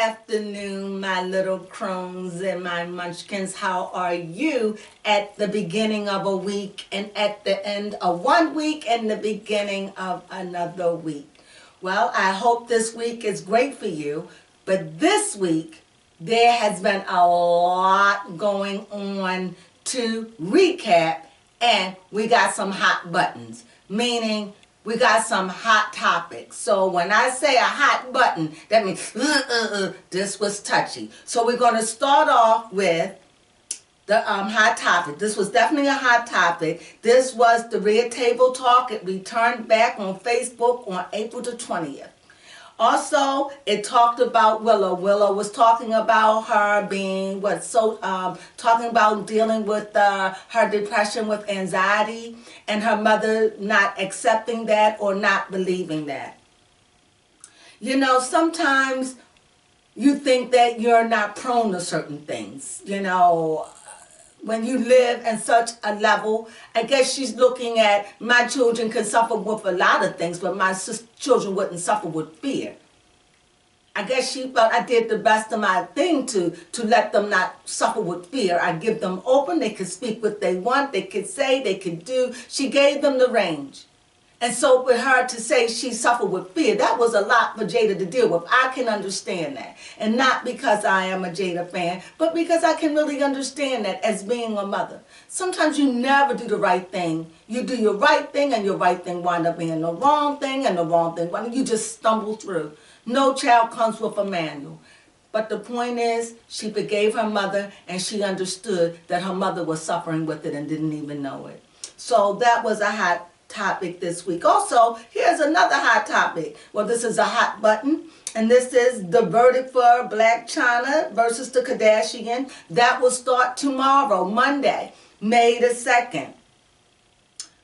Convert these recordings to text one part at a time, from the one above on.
afternoon, my little crones and my munchkins. How are you at the beginning of a week and at the end of one week and the beginning of another week? Well, I hope this week is great for you, but this week there has been a lot going on to recap, and we got some hot buttons, meaning we got some hot topics. So when I say a hot button, that means this was touchy. So we're going to start off with the hot topic. This was definitely a hot topic. This was the Red Table Talk. It returned back on Facebook on April the 20th. Also, it talked about Willow. Willow was talking about her being talking about dealing with her depression with anxiety and her mother not accepting that or not believing that. You know, sometimes you think that you're not prone to certain things, you know. When you live in such a level, I guess she's looking at my children can suffer with a lot of things, but my children wouldn't suffer with fear. I guess she felt I did the best of my thing to let them not suffer with fear. I give them open, they could speak what they want, they could say, they could do. She gave them the range. And so for her to say she suffered with fear, that was a lot for Jada to deal with. I can understand that. And not because I am a Jada fan, but because I can really understand that as being a mother. Sometimes you never do the right thing. You do your right thing and your right thing wind up being the wrong thing and the wrong thing. You just stumble through. No child comes with a manual. But the point is, she forgave her mother and she understood that her mother was suffering with it and didn't even know it. So that was a hot topic this week. Also, here's another hot topic. Well, this is a hot button, and this is the verdict for Blac Chyna versus the Kardashians. That will start tomorrow, Monday, May the 2nd.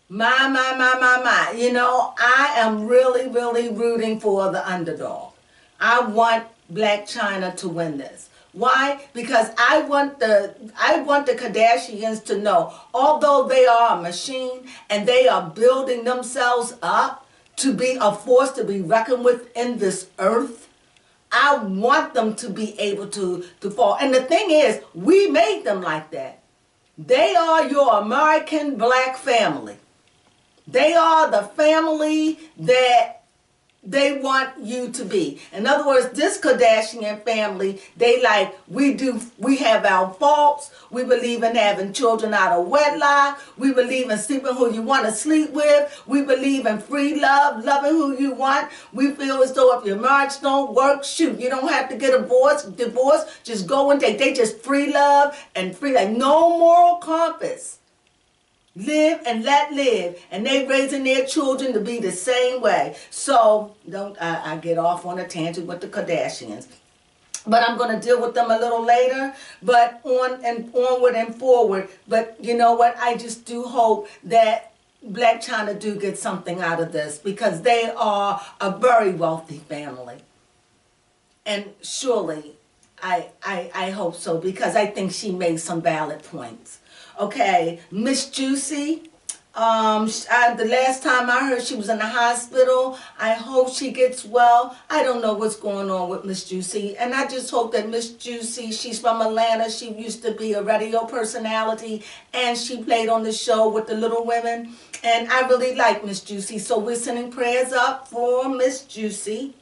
My. You know, I am really, really rooting for the underdog. I want Blac Chyna to win this. Why? Because I want the Kardashians to know, although they are a machine and they are building themselves up to be a force to be reckoned with in this earth, I want them to be able to fall. And the thing is, we made them like that. They are your American black family. They are the family that they want you to be. In other words, this Kardashian family, we have our faults. We believe in having children out of wedlock. We believe in sleeping who you want to sleep with. We believe in free love, loving who you want. We feel as though if your marriage don't work, shoot, you don't have to get divorced, just go and date. They just free love and free, like no moral compass. Live and let live, and they raising their children to be the same way. So I get off on a tangent with the Kardashians, but I'm going to deal with them a little later. But onward and forward. But you know what? I just do hope that Blac Chyna do get something out of this, because they are a very wealthy family, and surely I hope so, because I think she made some valid points. Okay, Miss Juicy, the last time I heard she was in the hospital. I hope she gets well. I don't know what's going on with Miss Juicy, and I just hope that Miss Juicy, she's from Atlanta. She used to be a radio personality, and she played on the show with the Little Women, and I really like Miss Juicy, so we're sending prayers up for Miss Juicy.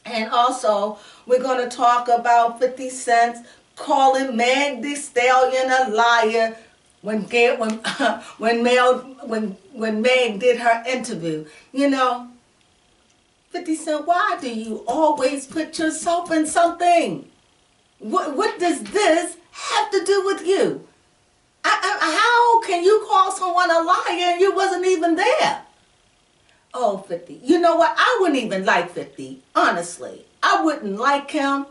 And also, we're going to talk about 50 Cent calling Meg Thee Stallion a liar when Meg did her interview. You know, 50 Cent, why do you always put yourself in something? What does this have to do with you? How can you call someone a liar and you wasn't even there? Oh, 50. You know what? I wouldn't even like 50, honestly. I wouldn't like him.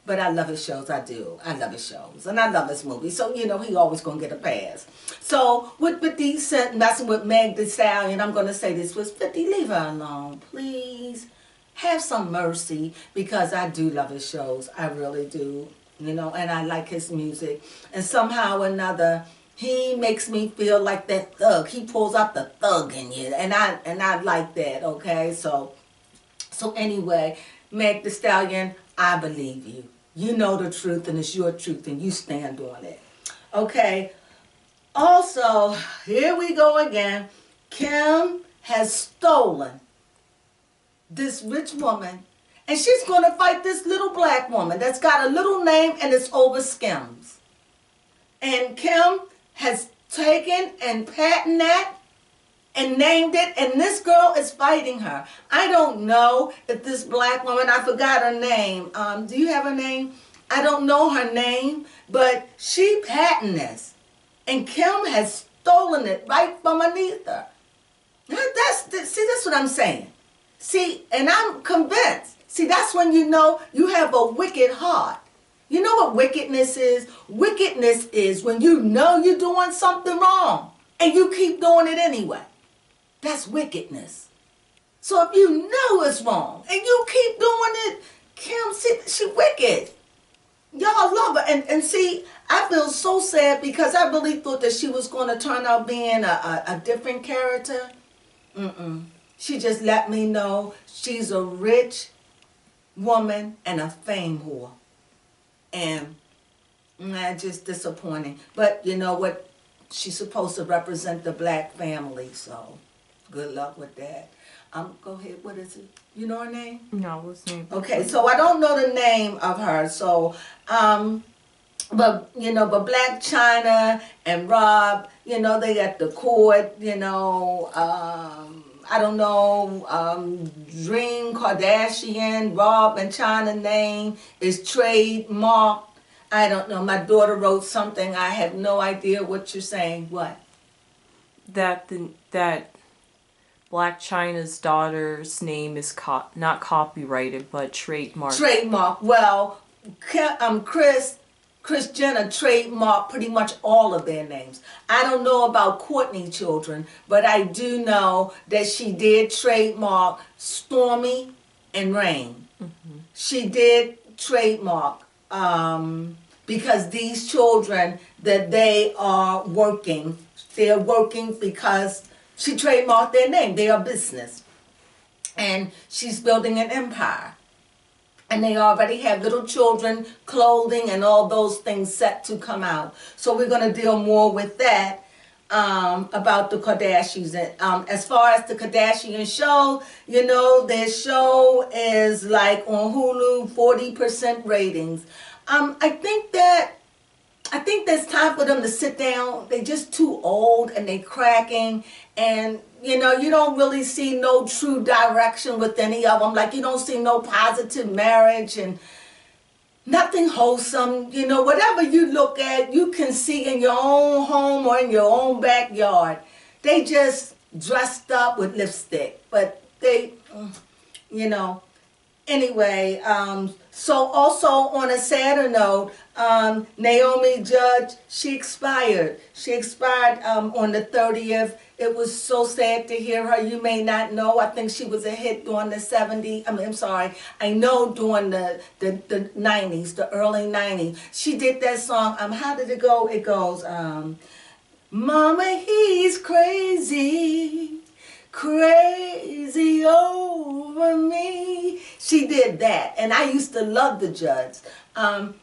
But I love his shows, I do. I love his shows. And I love his movies. So, you know, he always going to get a pass. So, with 50 Cent messing with Meg Thee Stallion, I'm going to say this was 50, leave her alone, please. Have some mercy, because I do love his shows. I really do. You know, and I like his music. And somehow or another, he makes me feel like that thug. He pulls out the thug in you. And I like that, okay? So anyway, Meg Thee Stallion, I believe you. You know the truth and it's your truth and you stand on it. Okay. Also, here we go again. Kim has stolen this rich woman, and she's going to fight this little black woman that's got a little name and it's over Skims. And Kim has taken and patented that and named it, and this girl is fighting her. I don't know if this black woman, I forgot her name. Do you have her name? I don't know her name, but she patented this. And Kim has stolen it right from underneath her. That's what I'm saying. See, and I'm convinced. See, that's when you know you have a wicked heart. You know what wickedness is? Wickedness is when you know you're doing something wrong and you keep doing it anyway. That's wickedness. So if you know it's wrong and you keep doing it, Kim, see, she wicked. Y'all love her. And see, I feel so sad because I really thought that she was going to turn out being a different character. She just let me know she's a rich woman and a fame whore. And just disappointing. But you know what? She's supposed to represent the black family, so good luck with that. Go ahead. What is it? You know her name? No, what's her name? Okay, so I don't know the name of her. So, but you know, but Black China and Rob, you know, they at the court. You know, I don't know. Dream Kardashian, Rob and China name is trademarked. I don't know. My daughter wrote something. I have no idea what you're saying. What? That Black China's daughter's name is not copyrighted, but trademarked. Trademark. Well, Kris Jenner trademarked pretty much all of their names. I don't know about Courtney children, but I do know that she did trademark Stormy and Rain. She did trademark because these children that they are working, they're working because she trademarked their name. They are business. And she's building an empire. And they already have little children, clothing, and all those things set to come out. So we're going to deal more with that about the Kardashians. As far as the Kardashian show, you know, their show is like on Hulu, 40% ratings. I think there's time for them to sit down. They're just too old and they cracking. And, you know, you don't really see no true direction with any of them. Like, you don't see no positive marriage and nothing wholesome. You know, whatever you look at, you can see in your own home or in your own backyard. They just dressed up with lipstick. But they, you know, anyway, so also on a sadder note, Naomi Judd, she expired. She expired on the 30th. It was so sad to hear her. You may not know. I think she was a hit during the 70s. I'm sorry. I know during the 90s, the early 90s. She did that song. How did it go? It goes, Mama, he's crazy. Crazy over me. She did that, and I used to love the Judds.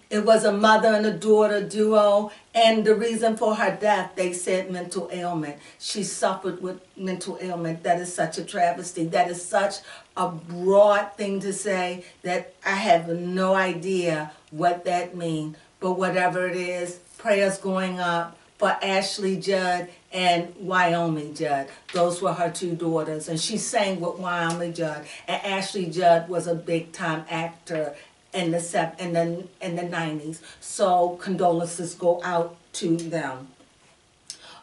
It was a mother and a daughter duo, and the reason for her death, they said mental ailment. She suffered with mental ailment. That is such a travesty. That is such a broad thing to say that I have no idea what that means. But whatever it is, prayers going up for Ashley Judd and Wyoming Judd. Those were her two daughters. And she sang with Wyoming Judd. And Ashley Judd was a big-time actor in the 90s. So condolences go out to them.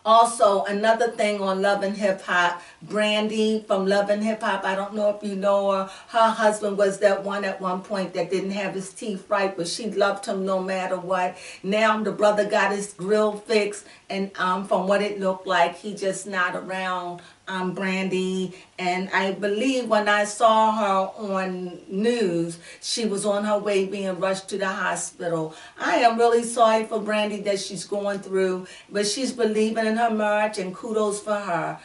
Also, another thing on Love and Hip Hop, Brandy from Love and Hip Hop, I don't know if you know her. Her husband was that one at one point that didn't have his teeth right, but she loved him no matter what. Now the brother got his grill fixed, and from what it looked like, he just not around Brandy. And I believe when I saw her on news, she was on her way being rushed to the hospital. I am really sorry for Brandy that she's going through, but she's believing in her marriage, and kudos for her.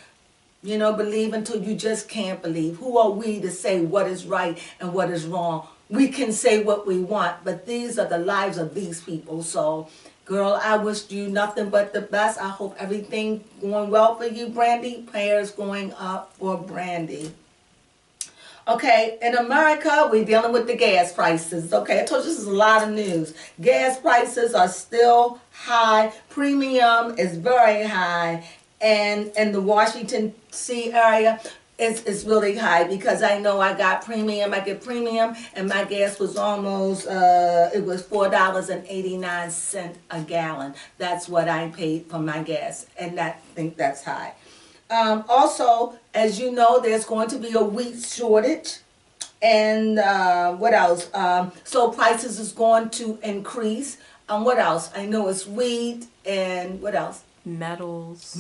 You know, believe until you just can't believe. Who are we to say what is right and what is wrong? we can say what we want, but these are the lives of these people. So, girl, I wish you nothing but the best. I hope everything going well for you, Brandy. Prayers going up for Brandy. Okay, in America, we're dealing with the gas prices. Okay, I told you this is a lot of news. Gas prices are still high. Premium is very high. And in the Washington D.C. area, it's really high because I know I got premium. I get premium, and my gas was almost, it was $4.89 a gallon. That's what I paid for my gas, and I think that's high. Also, as you know, there's going to be a wheat shortage. And what else? So prices is going to increase. What else? I know it's wheat and what else? Metals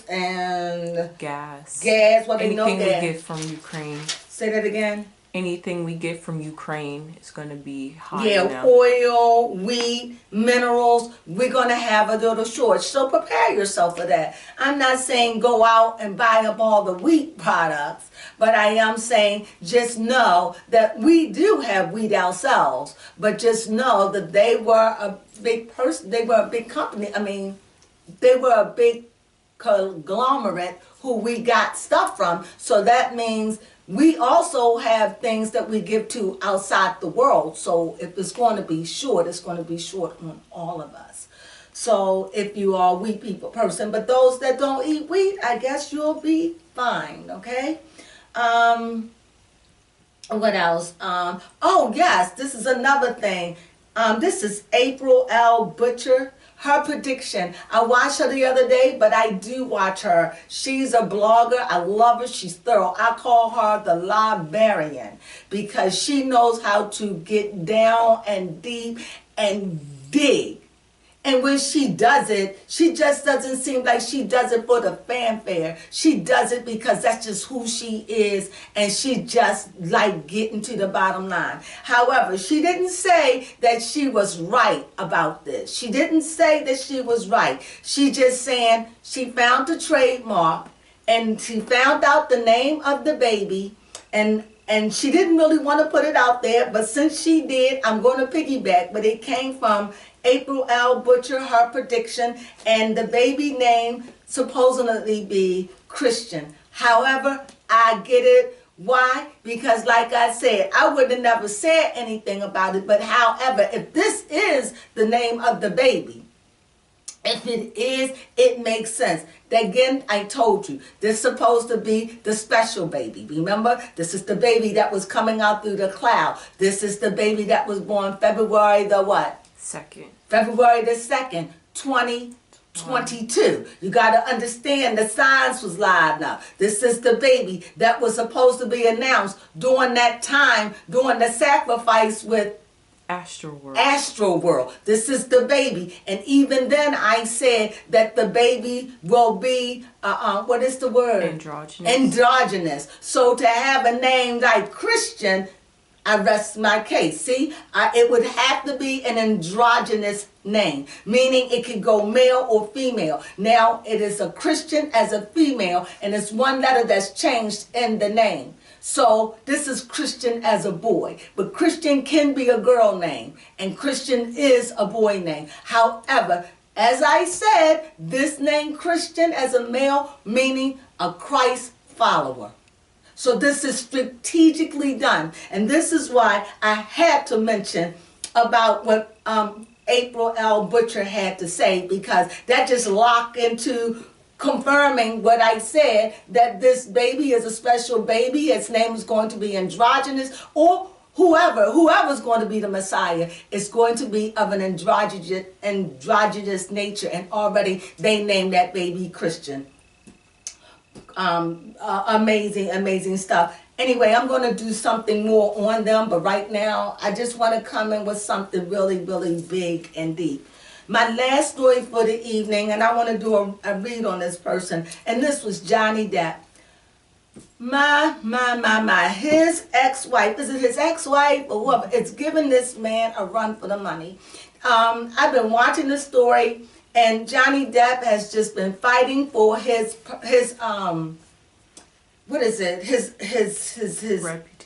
and gas. Well, they know gas. Anything we get from Ukraine. Say that again. Anything we get from Ukraine is going to be high. Yeah, now. Oil, wheat, minerals. We're going to have a little shortage. So prepare yourself for that. I'm not saying go out and buy up all the wheat products, but I am saying just know that we do have wheat ourselves. But just know that they were a big person. They were a big company. I mean, they were a big conglomerate who we got stuff from. So that means we also have things that we give to outside the world. So if it's going to be short, it's going to be short on all of us. So if you are a wheat people person, but those that don't eat wheat, I guess you'll be fine, okay? What else? Oh, yes, this is another thing. This is April L. Butcher. Her prediction. I watched her the other day, but I do watch her. She's a blogger. I love her. She's thorough. I call her the librarian because she knows how to get down and deep and dig. And when she does it, she just doesn't seem like she does it for the fanfare. She does it because that's just who she is, and she just like getting to the bottom line. However, she didn't say that she was right about this. She didn't say that she was right. She just saying she found the trademark, and she found out the name of the baby, and she didn't really want to put it out there, but since she did, I'm going to piggyback. But it came from April L. Butcher, her prediction, and the baby name supposedly be Christian. However, I get it. Why? Because like I said, I would have never said anything about it. But however, if this is the name of the baby, if it is, it makes sense. Again, I told you, this is supposed to be the special baby. Remember, this is the baby that was coming out through the cloud. This is the baby that was born February the what? February the 2nd, 2022. You got to understand the signs was lined up. This is the baby that was supposed to be announced during that time, during the sacrifice with Astral World. This is the baby. And even then I said that the baby will be, what is the word? Androgynous. So to have a name like Christian, I rest my case. See, it would have to be an androgynous name, meaning it could go male or female. Now it is a Christian as a female, and it's one letter that's changed in the name. So this is Christian as a boy, but Christian can be a girl name, and Christian is a boy name. However, as I said, this name Christian as a male, meaning a Christ follower. So this is strategically done, and this is why I had to mention about what April L. Butcher had to say, because that just locked into confirming what I said, that this baby is a special baby. Its name is going to be androgynous, or whoever's going to be the Messiah is going to be of an androgynous nature, and already they named that baby Christian. Amazing stuff. Anyway, I'm going to do something more on them, but right now I just want to come in with something really big and deep. My last story for the evening, and I want to do a read on this person, and this was Johnny Depp. My. His ex-wife, is it his ex-wife or what? It's giving this man a run for the money. I've been watching the story, and Johnny Depp has just been fighting for his what is it? His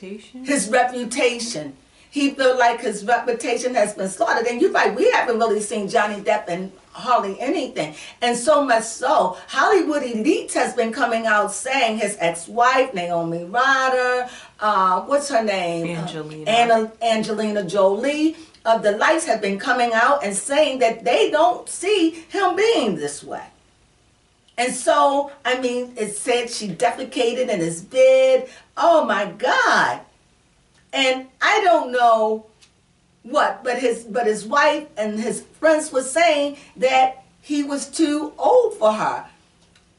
reputation? His reputation. He felt like his reputation has been slaughtered. And you're right, we haven't really seen Johnny Depp in hardly anything. And so much so, Hollywood elites has been coming out saying his ex-wife, Naomi Ryder, what's her name? Angelina Jolie, of the lights have been coming out and saying that they don't see him being this way. And so, I mean, it said she defecated in his bed. Oh my God. And I don't know what, but his wife and his friends were saying that he was too old for her.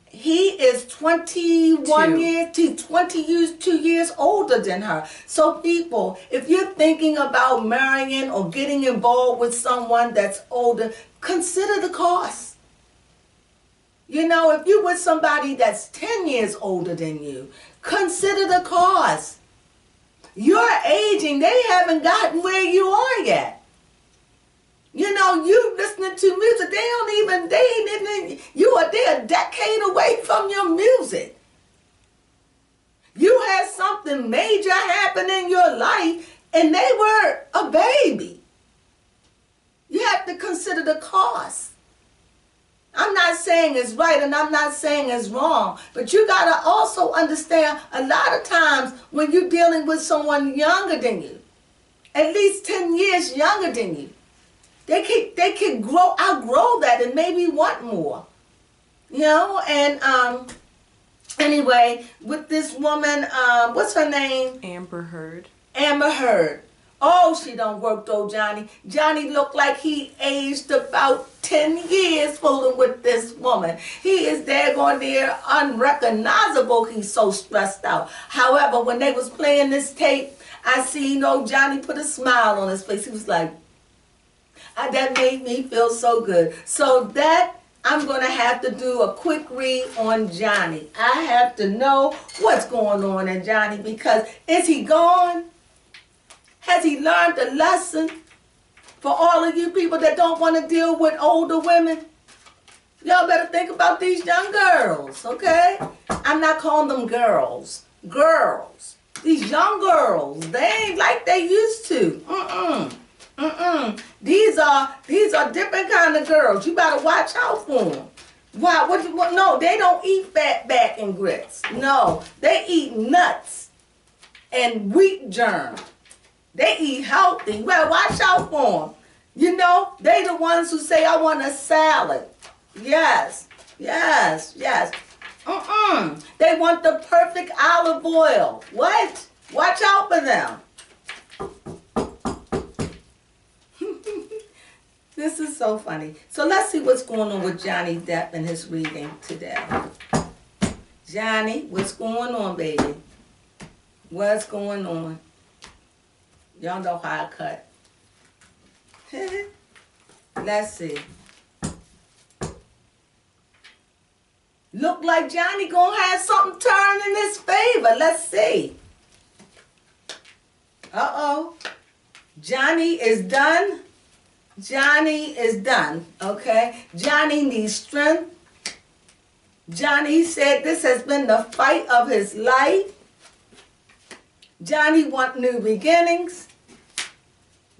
He is 21 years, 22 years older than her. So people, if you're thinking about marrying or getting involved with someone that's older, consider the cost. You know, if you're with somebody that's 10 years older than you, consider the cost. You're aging. They haven't gotten where you are yet. You know, you listening to music, they're a decade away from your music. You had something major happen in your life and they were a baby. You have to consider the cost. I'm not saying it's right and I'm not saying it's wrong, but you got to also understand a lot of times when you're dealing with someone younger than you, at least 10 years younger than you, they can outgrow that and maybe want more. You know, and anyway, with this woman, what's her name? Amber Heard. Amber Heard. Oh, she don't work though, Johnny. Johnny looked like he aged about 10 years fooling with this woman. He is daggone near unrecognizable. He's so stressed out. However, when they was playing this tape, I see, Johnny put a smile on his face. He was like, that made me feel so good. So that, I'm going to have to do a quick read on Johnny. I have to know what's going on in Johnny, because is he gone? Has he learned a lesson? For all of you people that don't want to deal with older women, y'all better think about these young girls, okay? I'm not calling them girls. Girls. These young girls, they ain't like they used to. These are different kind of girls. You better watch out for them. Why? What? No, they don't eat fat back and grits. No, they eat nuts and wheat germ. They eat healthy. You better watch out for them. You know, they the ones who say, I want a salad. Yes, yes, yes. They want the perfect olive oil. What? Watch out for them. This is so funny. So let's see what's going on with Johnny Depp and his reading today. Johnny, what's going on, baby? What's going on? Y'all know how I cut. Let's see. Look like Johnny gonna have something turn in his favor. Let's see. Uh-oh. Johnny is done. Johnny is done, okay? Johnny needs strength. Johnny said this has been the fight of his life. Johnny wants new beginnings.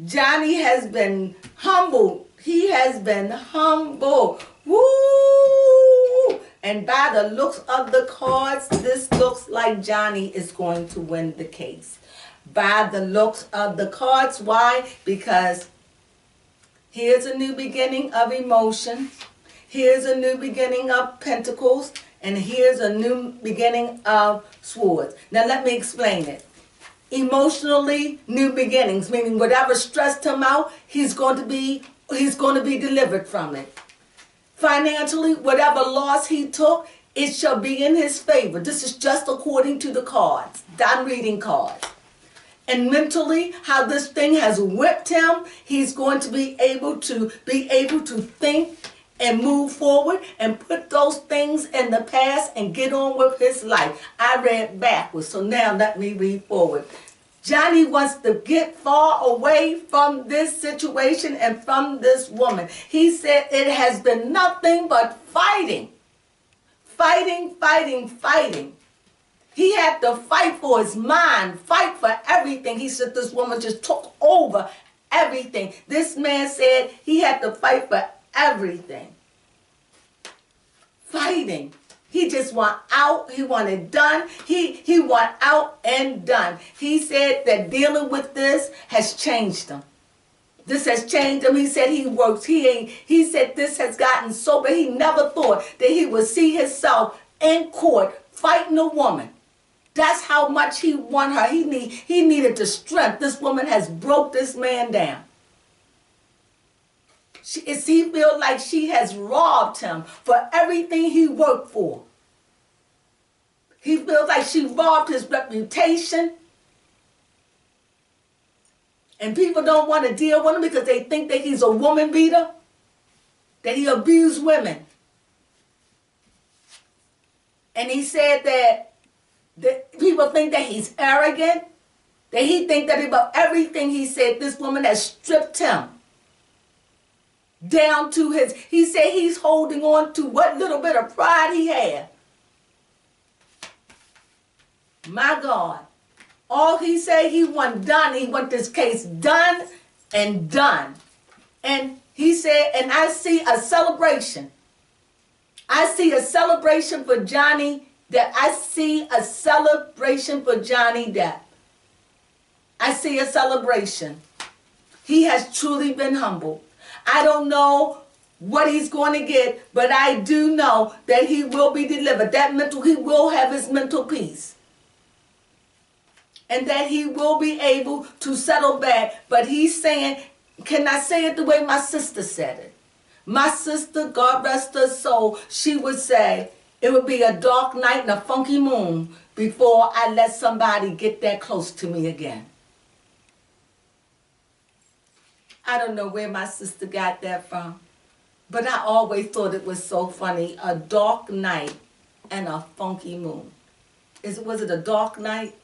Johnny has been humbled. He has been humble. Woo! And by the looks of the cards, this looks like Johnny is going to win the case. By the looks of the cards. Why? Because here's a new beginning of emotion. Here's a new beginning of pentacles. And here's a new beginning of swords. Now let me explain it. Emotionally, new beginnings, meaning whatever stressed him out, he's going to be delivered from it. Financially, whatever loss he took, it shall be in his favor. This is just according to the cards. I'm reading cards. And mentally, how this thing has whipped him, he's going to be able to think and move forward and put those things in the past and get on with his life. I read backwards, so now let me read forward. Johnny wants to get far away from this situation and from this woman. He said it has been nothing but fighting. Fighting, fighting, fighting. He had to fight for his mind, fight for everything. He said this woman just took over everything. This man said he had to fight for everything. Fighting. He just want out. He wanted done. He want out and done. He said that dealing with this has changed him. This has changed him. He said he works. He said this has gotten so bad. He never thought that he would see himself in court fighting a woman. That's how much he wanted her. He needed the strength. This woman has broke this man down. He feels like she has robbed him for everything he worked for. He feels like she robbed his reputation. And people don't want to deal with him because they think that he's a woman beater, that he abused women. And he said that people think that he's arrogant, that he thinks that about everything he said, this woman has stripped him down to he said he's holding on to what little bit of pride he had. My God. All he said, he want done. He want this case done and done. And he said, and I see a celebration. I see a celebration for Johnny Depp. I see a celebration for Johnny Depp. I see a celebration. He has truly been humbled. I don't know what he's going to get, but I do know that he will be delivered. He will have his mental peace. And that he will be able to settle back. But he's saying, can I say it the way my sister said it? My sister, God rest her soul, she would say, it would be a dark night and a funky moon before I let somebody get that close to me again. I don't know where my sister got that from, but I always thought it was so funny. A dark night and a funky moon. Was it a dark night?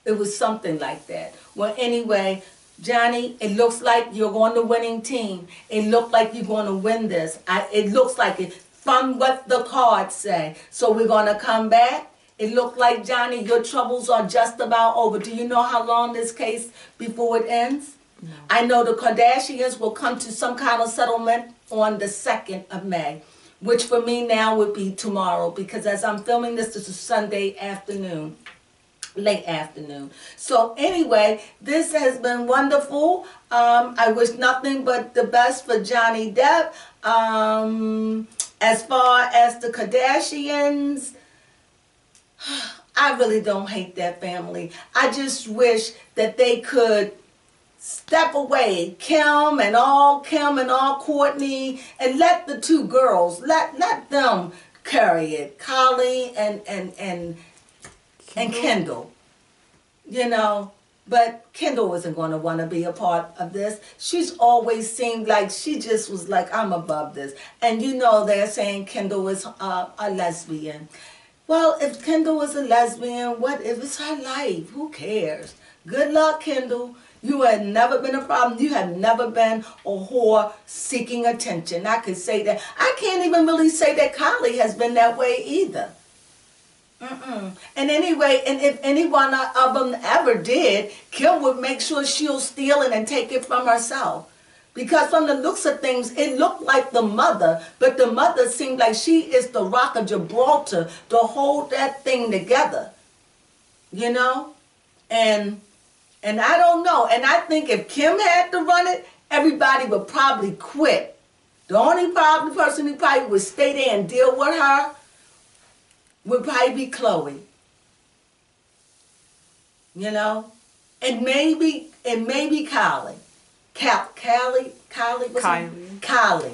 It was something like that. Well, anyway, Johnny, it looks like you're on the winning team. It looks like you're going to win this. It looks like it from what the cards say. So we're going to come back. It looked like, Johnny, your troubles are just about over. Do you know how long this case before it ends? No. I know the Kardashians will come to some kind of settlement on the 2nd of May, which for me now would be tomorrow, because as I'm filming this is a Sunday afternoon. Late afternoon. So anyway, this has been wonderful. I wish nothing but the best for Johnny Depp. As far as the Kardashians, I really don't hate that family. I just wish that they could step away, Kim and all Courtney, and let the two girls, let them carry it. Kylie and Kendall, you know, but Kendall wasn't going to want to be a part of this. She's always seemed like she just was like, I'm above this. And you know they're saying Kendall is a lesbian. Well, if Kendall is a lesbian, what if it's her life? Who cares? Good luck, Kendall. You have never been a problem. You have never been a whore seeking attention. I could say that. I can't even really say that Kylie has been that way either. And anyway, and if any one of them ever did, Kim would make sure she'll steal it and take it from herself. Because from the looks of things, it looked like the mother, but the mother seemed like she is the rock of Gibraltar to hold that thing together. You know? And I don't know. And I think if Kim had to run it, everybody would probably quit. The only person who probably would stay there and deal with her would probably be Chloe. You know? And maybe Kylie. Kylie.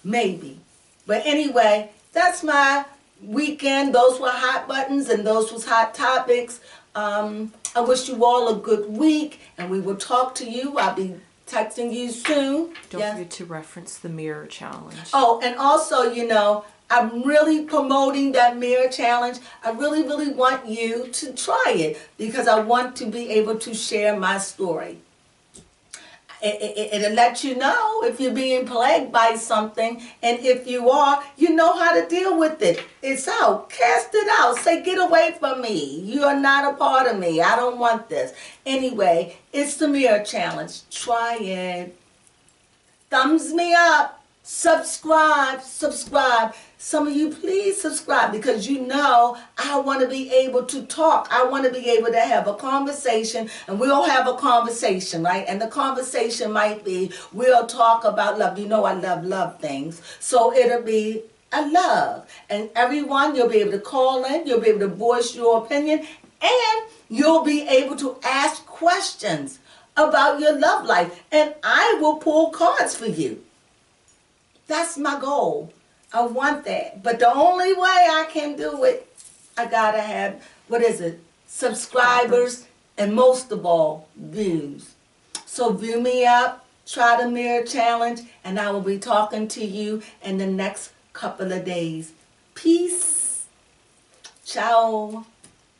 Maybe. But anyway, that's my weekend. Those were hot buttons and those was hot topics. I wish you all a good week, and we will talk to you. I'll be texting you soon. Don't forget to reference the mirror challenge. Oh, and also, you know, I'm really promoting that mirror challenge. I really, really want you to try it because I want to be able to share my story. It'll let you know if you're being plagued by something, and if you are, you know how to deal with it. It's out. Cast it out. Say, get away from me. You are not a part of me. I don't want this. Anyway, it's the mirror challenge. Try it. Thumbs me up. Subscribe. Some of you, please subscribe, because you know I want to be able to talk. I want to be able to have a conversation, and we'll have a conversation, right? And the conversation might be, we'll talk about love. You know I love things. So it'll be a love. And everyone, you'll be able to call in, you'll be able to voice your opinion, and you'll be able to ask questions about your love life. And I will pull cards for you. That's my goal. I want that. But the only way I can do it, I gotta have, subscribers, and most of all, views. So view me up, try the mirror challenge, and I will be talking to you in the next couple of days. Peace. Ciao.